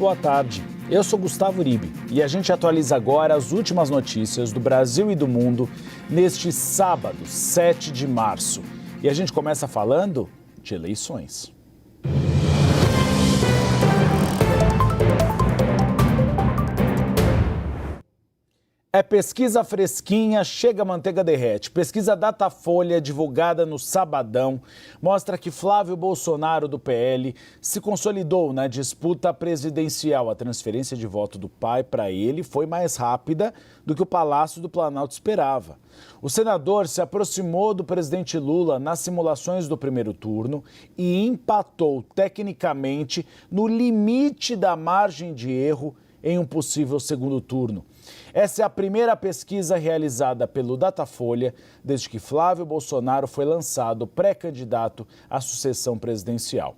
boa tarde. Eu sou Gustavo Uribe e a gente atualiza agora as últimas notícias do Brasil e do mundo neste sábado, 7 de março. E a gente começa falando de eleições. É pesquisa fresquinha, chega a manteiga derrete. Pesquisa Datafolha, divulgada no sabadão, mostra que Flávio Bolsonaro, do PL, se consolidou na disputa presidencial. A transferência de voto do pai para ele foi mais rápida do que o Palácio do Planalto esperava. O senador se aproximou do presidente Lula nas simulações do primeiro turno e empatou tecnicamente no limite da margem de erro em um possível segundo turno. Essa é a primeira pesquisa realizada pelo Datafolha desde que Flávio Bolsonaro foi lançado pré-candidato à sucessão presidencial.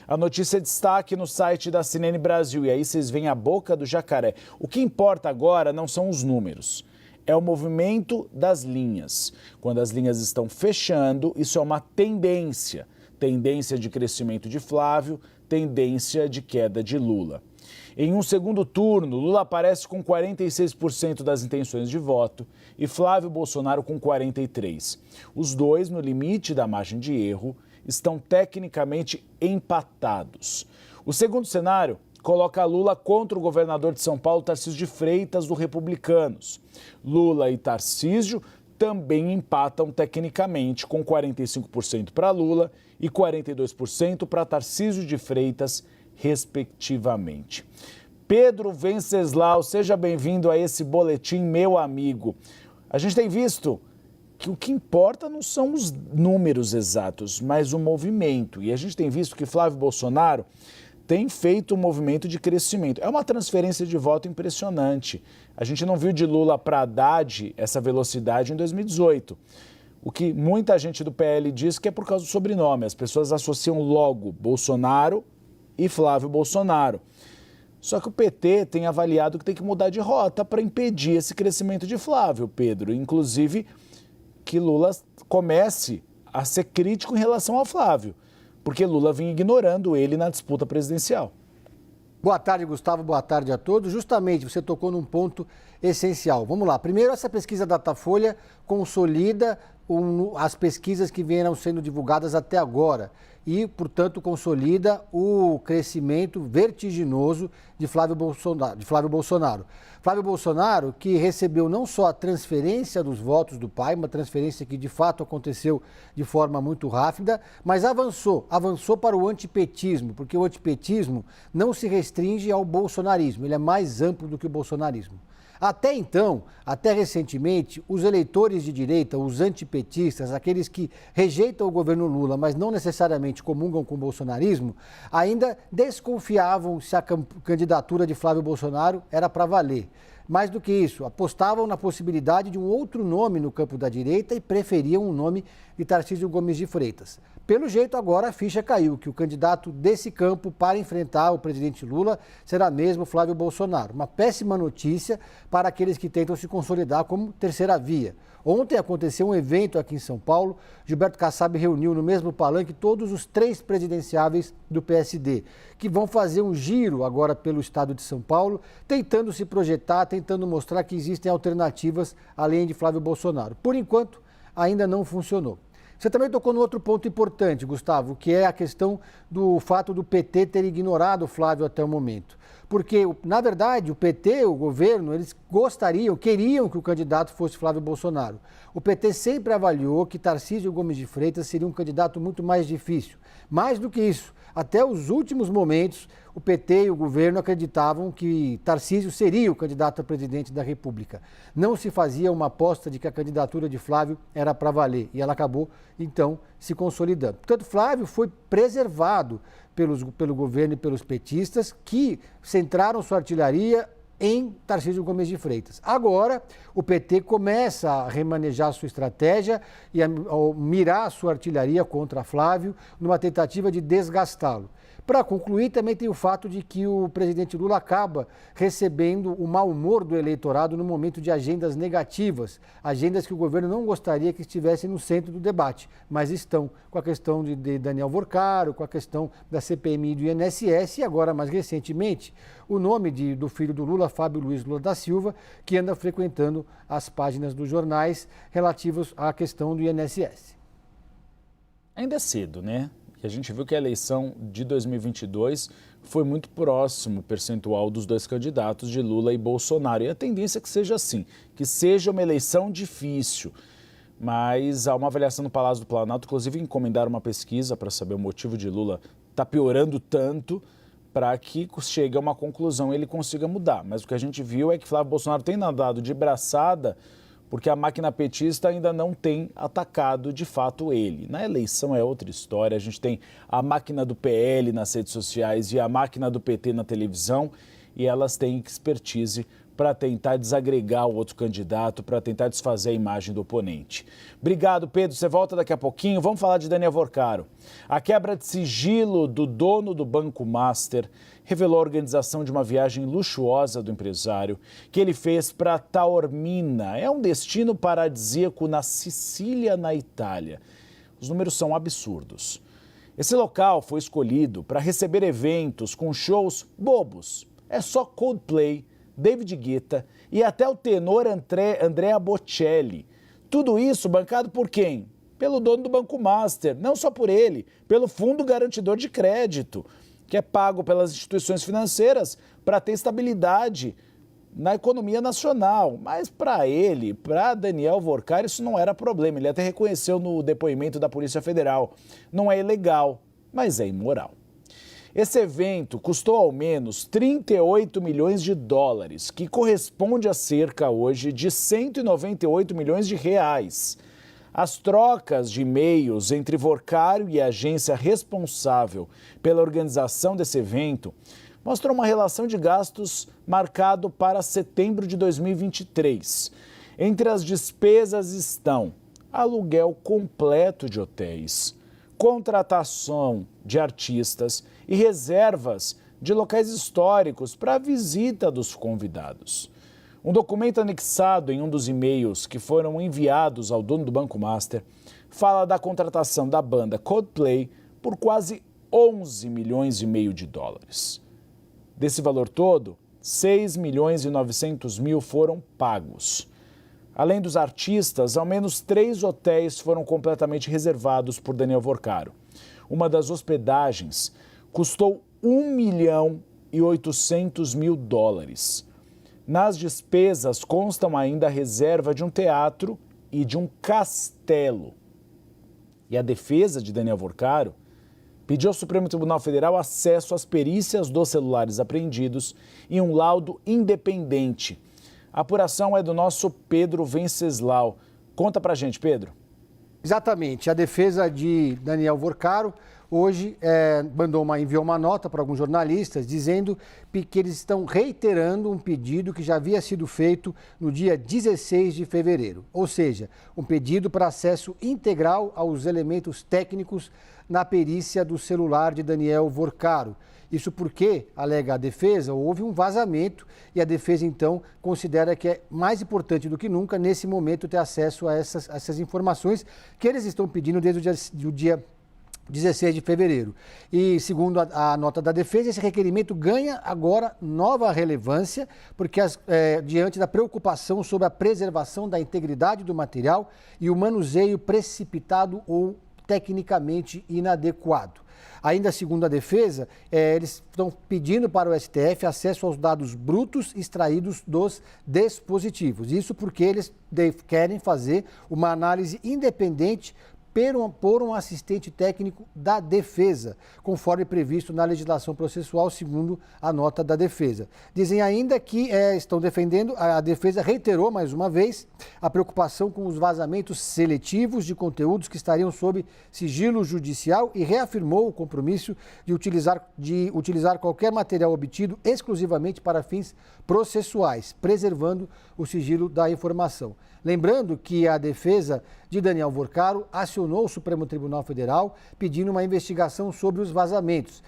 A notícia é destaque no site da CNN Brasil e aí vocês veem a boca do jacaré. O que importa agora não são os números, é o movimento das linhas. Quando as linhas estão fechando, isso é uma tendência. Tendência de crescimento de Flávio, tendência de queda de Lula. Em um segundo turno, Lula aparece com 46% das intenções de voto e Flávio Bolsonaro com 43%. Os dois, no limite da margem de erro, estão tecnicamente empatados. O segundo cenário coloca Lula contra o governador de São Paulo, Tarcísio de Freitas, do Republicanos. Lula e Tarcísio também empatam tecnicamente, com 45% para Lula e 42% para Tarcísio de Freitas, respectivamente. Pedro Venceslau, seja bem-vindo a esse boletim, meu amigo. A gente tem visto que o que importa não são os números exatos, mas o movimento. E a gente tem visto que Flávio Bolsonaro tem feito um movimento de crescimento. É uma transferência de voto impressionante. A gente não viu de Lula para Haddad essa velocidade em 2018. O que muita gente do PL diz que é por causa do sobrenome. As pessoas associam logo Bolsonaro e Flávio Bolsonaro. Só que o PT tem avaliado que tem que mudar de rota para impedir esse crescimento de Flávio, Pedro. Inclusive, que Lula comece a ser crítico em relação ao Flávio, porque Lula vinha ignorando ele na disputa presidencial. Boa tarde, Gustavo. Boa tarde a todos. Justamente, você tocou num ponto essencial. Vamos lá. Primeiro, essa pesquisa Datafolha consolida as pesquisas que vieram sendo divulgadas até agora e, portanto, consolida o crescimento vertiginoso de Flávio Bolsonaro. Flávio Bolsonaro, que recebeu não só a transferência dos votos do pai, uma transferência que de fato aconteceu de forma muito rápida, mas avançou para o antipetismo, porque o antipetismo não se restringe ao bolsonarismo, ele é mais amplo do que o bolsonarismo. Até então, até recentemente, os eleitores de direita, os antipetistas, aqueles que rejeitam o governo Lula, mas não necessariamente comungam com o bolsonarismo, ainda desconfiavam se a candidatura de Flávio Bolsonaro era para valer. Mais do que isso, apostavam na possibilidade de um outro nome no campo da direita e preferiam o nome de Tarcísio Gomes de Freitas. Pelo jeito, agora a ficha caiu, que o candidato desse campo para enfrentar o presidente Lula será mesmo Flávio Bolsonaro. Uma péssima notícia para aqueles que tentam se consolidar como terceira via. Ontem aconteceu um evento aqui em São Paulo. Gilberto Kassab reuniu no mesmo palanque todos os 3 presidenciáveis do PSD, que vão fazer um giro agora pelo estado de São Paulo, tentando se projetar, tentando mostrar que existem alternativas além de Flávio Bolsonaro. Por enquanto, ainda não funcionou. Você também tocou no outro ponto importante, Gustavo, que é a questão do fato do PT ter ignorado o Flávio até o momento. Porque, na verdade, o PT, o governo, eles queriam que o candidato fosse Flávio Bolsonaro. O PT sempre avaliou que Tarcísio Gomes de Freitas seria um candidato muito mais difícil. Mais do que isso, até os últimos momentos, o PT e o governo acreditavam que Tarcísio seria o candidato a presidente da República. Não se fazia uma aposta de que a candidatura de Flávio era para valer e ela acabou, então, se consolidando. Portanto, Flávio foi preservado pelo governo e pelos petistas que centraram sua artilharia em Tarcísio Gomes de Freitas. Agora, o PT começa a remanejar sua estratégia e a mirar sua artilharia contra Flávio numa tentativa de desgastá-lo. Para concluir, também tem o fato de que o presidente Lula acaba recebendo o mau humor do eleitorado no momento de agendas negativas, agendas que o governo não gostaria que estivessem no centro do debate, mas estão, com a questão de Daniel Vorcaro, com a questão da CPMI e do INSS e agora, mais recentemente, o nome do filho do Lula, Fábio Luiz Lula da Silva, que anda frequentando as páginas dos jornais relativos à questão do INSS. Ainda é cedo, né? A gente viu que a eleição de 2022 foi muito próximo o percentual dos dois candidatos, de Lula e Bolsonaro. E a tendência é que seja assim, que seja uma eleição difícil. Mas há uma avaliação no Palácio do Planalto, inclusive encomendaram uma pesquisa para saber o motivo de Lula estar piorando tanto, para que chegue a uma conclusão e ele consiga mudar. Mas o que a gente viu é que Flávio Bolsonaro tem nadado de braçada, porque a máquina petista ainda não tem atacado de fato ele. Na eleição é outra história, a gente tem a máquina do PL nas redes sociais e a máquina do PT na televisão, e elas têm expertise para tentar desagregar o outro candidato, para tentar desfazer a imagem do oponente. Obrigado, Pedro. Você volta daqui a pouquinho. Vamos falar de Daniel Vorcaro. A quebra de sigilo do dono do Banco Master revelou a organização de uma viagem luxuosa do empresário que ele fez para Taormina. É um destino paradisíaco na Sicília, na Itália. Os números são absurdos. Esse local foi escolhido para receber eventos com shows bobos. É só Coldplay, David Guetta e até o tenor Andrea Bocelli. Tudo isso bancado por quem? Pelo dono do Banco Master, não só por ele, pelo Fundo Garantidor de Crédito, que é pago pelas instituições financeiras para ter estabilidade na economia nacional. Mas para ele, para Daniel Vorcaro, isso não era problema. Ele até reconheceu no depoimento da Polícia Federal. Não é ilegal, mas é imoral. Esse evento custou ao menos 38 milhões de dólares, que corresponde a cerca hoje de 198 milhões de reais. As trocas de e-mails entre Vorcaro e a agência responsável pela organização desse evento mostram uma relação de gastos marcado para setembro de 2023. Entre as despesas estão aluguel completo de hotéis, contratação de artistas e reservas de locais históricos para a visita dos convidados. Um documento anexado em um dos e-mails que foram enviados ao dono do Banco Master fala da contratação da banda Coldplay por quase 11 milhões e meio de dólares. Desse valor todo, 6 milhões e 900 mil foram pagos. Além dos artistas, ao menos 3 hotéis foram completamente reservados por Daniel Vorcaro. Uma das hospedagens custou 1 milhão e 800 mil dólares. Nas despesas constam ainda a reserva de um teatro e de um castelo. E a defesa de Daniel Vorcaro pediu ao Supremo Tribunal Federal acesso às perícias dos celulares apreendidos e um laudo independente. A apuração é do nosso Pedro Venceslau. Conta pra gente, Pedro. Exatamente. A defesa de Daniel Vorcaro hoje enviou uma nota para alguns jornalistas dizendo que eles estão reiterando um pedido que já havia sido feito no dia 16 de fevereiro. Ou seja, um pedido para acesso integral aos elementos técnicos na perícia do celular de Daniel Vorcaro. Isso porque, alega a defesa, houve um vazamento e a defesa, então, considera que é mais importante do que nunca, nesse momento, ter acesso a essas informações que eles estão pedindo desde o dia 16 de fevereiro. E, segundo a nota da defesa, esse requerimento ganha agora nova relevância, porque diante da preocupação sobre a preservação da integridade do material e o manuseio precipitado ou tecnicamente inadequado. Ainda segundo a defesa, eles estão pedindo para o STF acesso aos dados brutos extraídos dos dispositivos. Isso porque eles querem fazer uma análise independente por um assistente técnico da defesa, conforme previsto na legislação processual, segundo a nota da defesa. Dizem ainda que estão defendendo, a defesa reiterou mais uma vez a preocupação com os vazamentos seletivos de conteúdos que estariam sob sigilo judicial e reafirmou o compromisso de utilizar qualquer material obtido exclusivamente para fins processuais, preservando o sigilo da informação. Lembrando que a defesa de Daniel Worcaro acionou o Supremo Tribunal Federal pedindo uma investigação sobre os vazamentos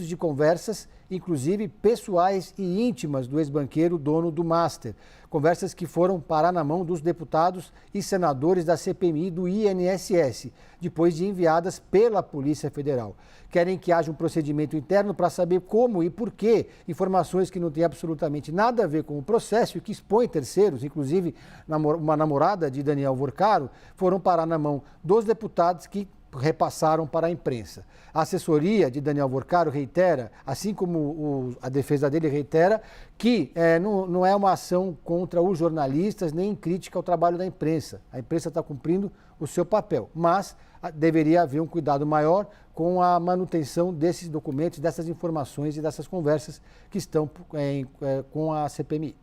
de conversas, inclusive pessoais e íntimas do ex-banqueiro dono do Master. Conversas que foram parar na mão dos deputados e senadores da CPMI do INSS, depois de enviadas pela Polícia Federal. Querem que haja um procedimento interno para saber como e por que informações que não têm absolutamente nada a ver com o processo e que expõem terceiros, inclusive uma namorada de Daniel Worcaro, foram parar na mão dos deputados que repassaram para a imprensa. A assessoria de Daniel Worcaro reitera, assim como a defesa dele reitera, que não é uma ação contra os jornalistas nem crítica ao trabalho da imprensa. A imprensa está cumprindo o seu papel, mas deveria haver um cuidado maior com a manutenção desses documentos, dessas informações e dessas conversas que estão com a CPMI.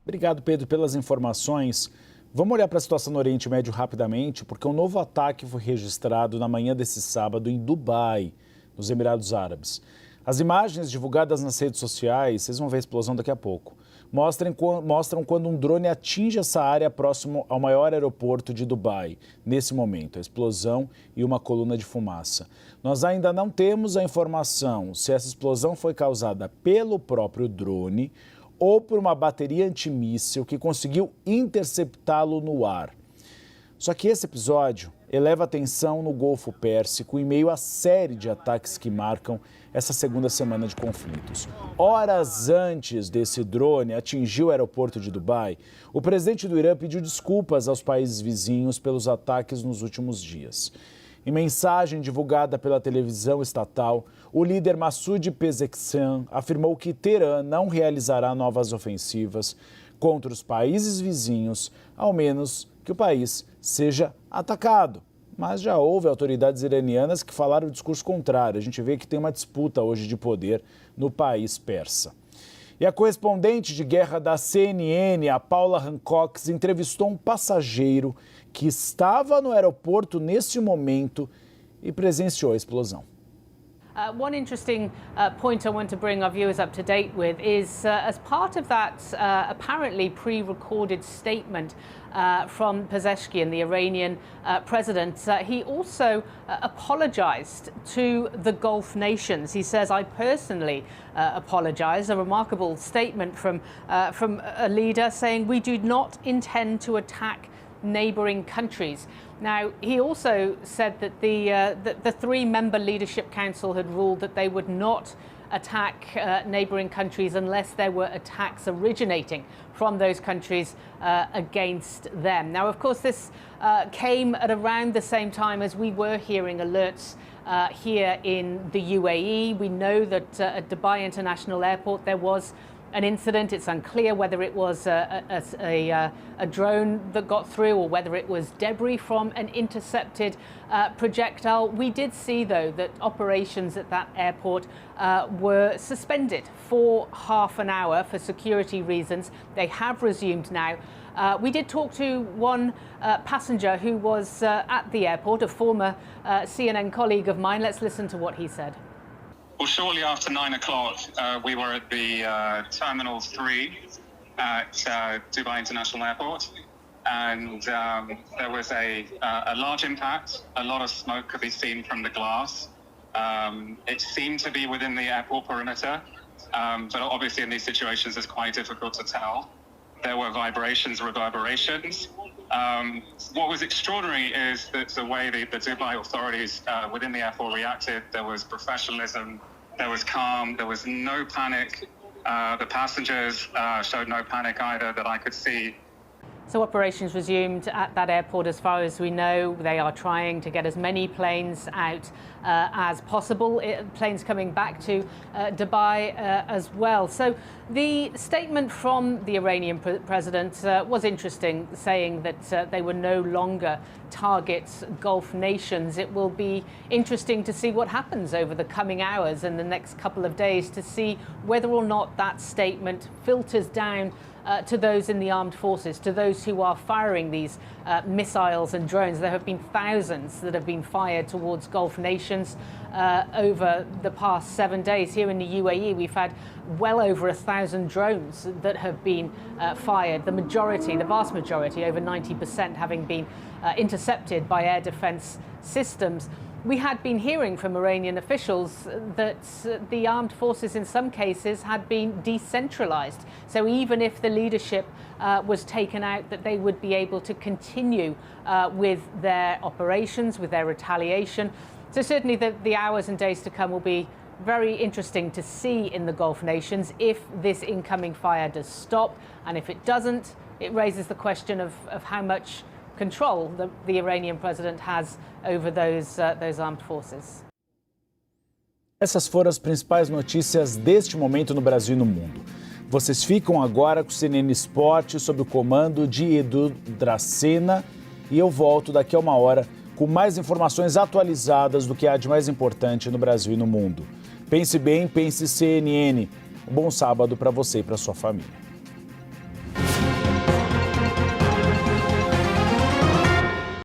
Obrigado, Pedro, pelas informações. Vamos olhar para a situação no Oriente Médio rapidamente, porque um novo ataque foi registrado na manhã desse sábado em Dubai, nos Emirados Árabes. As imagens divulgadas nas redes sociais, vocês vão ver a explosão daqui a pouco, mostram quando um drone atinge essa área próximo ao maior aeroporto de Dubai. Nesse momento, a explosão e uma coluna de fumaça. Nós ainda não temos a informação se essa explosão foi causada pelo próprio drone ou por uma bateria antimíssil que conseguiu interceptá-lo no ar. Só que esse episódio eleva a tensão no Golfo Pérsico em meio à série de ataques que marcam essa segunda semana de conflitos. Horas antes desse drone atingir o aeroporto de Dubai, o presidente do Irã pediu desculpas aos países vizinhos pelos ataques nos últimos dias. Em mensagem divulgada pela televisão estatal, o líder Massoud Pezeshkian afirmou que Teherã não realizará novas ofensivas contra os países vizinhos, ao menos que o país seja atacado. Mas já houve autoridades iranianas que falaram o discurso contrário. A gente vê que tem uma disputa hoje de poder no país persa. E a correspondente de guerra da CNN, a Paula Hancock, entrevistou um passageiro que estava no aeroporto nesse momento e presenciou a explosão. One interesting point I want to bring our viewers up to date with is as part of that apparently pre-recorded statement from Pezeshkian, the Iranian president, he also apologized to the Gulf nations. He says, I personally apologize. A remarkable statement from a leader saying we do not intend to attack neighbouring countries. Now, he also said that the three-member Leadership Council had ruled that they would not attack neighbouring countries unless there were attacks originating from those countries against them. Now, of course, this came at around the same time as we were hearing alerts here in the UAE. We know that at Dubai International Airport there was an incident. It's unclear whether it was a drone that got through or whether it was debris from an intercepted projectile. We did see, though, that operations at that airport were suspended for half an hour for security reasons. They have resumed now. We did talk to one passenger who was at the airport, a former CNN colleague of mine. Let's listen to what he said. Well, shortly after 9 o'clock, we were at the Terminal 3 at Dubai International Airport, and there was a large impact. A lot of smoke could be seen from the glass. It seemed to be within the airport perimeter, but obviously in these situations it's quite difficult to tell. There were vibrations, reverberations. What was extraordinary is that the way the Dubai authorities within the airport reacted. There was professionalism, there was calm, there was no panic. The passengers showed no panic either that I could see. So operations resumed at that airport as far as we know. They are trying to get as many planes out as possible, planes coming back to Dubai as well. So the statement from the Iranian president was interesting, saying that they were no longer targets Gulf nations. It will be interesting to see what happens over the coming hours and the next couple of days to see whether or not that statement filters down to those in the armed forces, to those who are firing these missiles and drones. There have been thousands that have been fired towards Gulf nations over the past 7 days. Here in the UAE, we've had well over 1,000 drones that have been fired. The majority, the vast majority, over 90%, having been intercepted by air defense systems. We had been hearing from Iranian officials that the armed forces in some cases had been decentralized. So even if the leadership was taken out, that they would be able to continue with their operations, with their retaliation. So certainly the hours and days to come will be very interesting to see in the Gulf nations if this incoming fire does stop. And if it doesn't, it raises the question of how much control the Iranian president has over those armed forces. Essas foram as principais notícias deste momento no Brasil e no mundo. Vocês ficam agora com o CNN Esporte sob o comando de Edu Dracena e eu volto daqui a 1 hora com mais informações atualizadas do que há de mais importante no Brasil e no mundo. Pense bem, pense CNN. Um bom sábado para você e para sua família.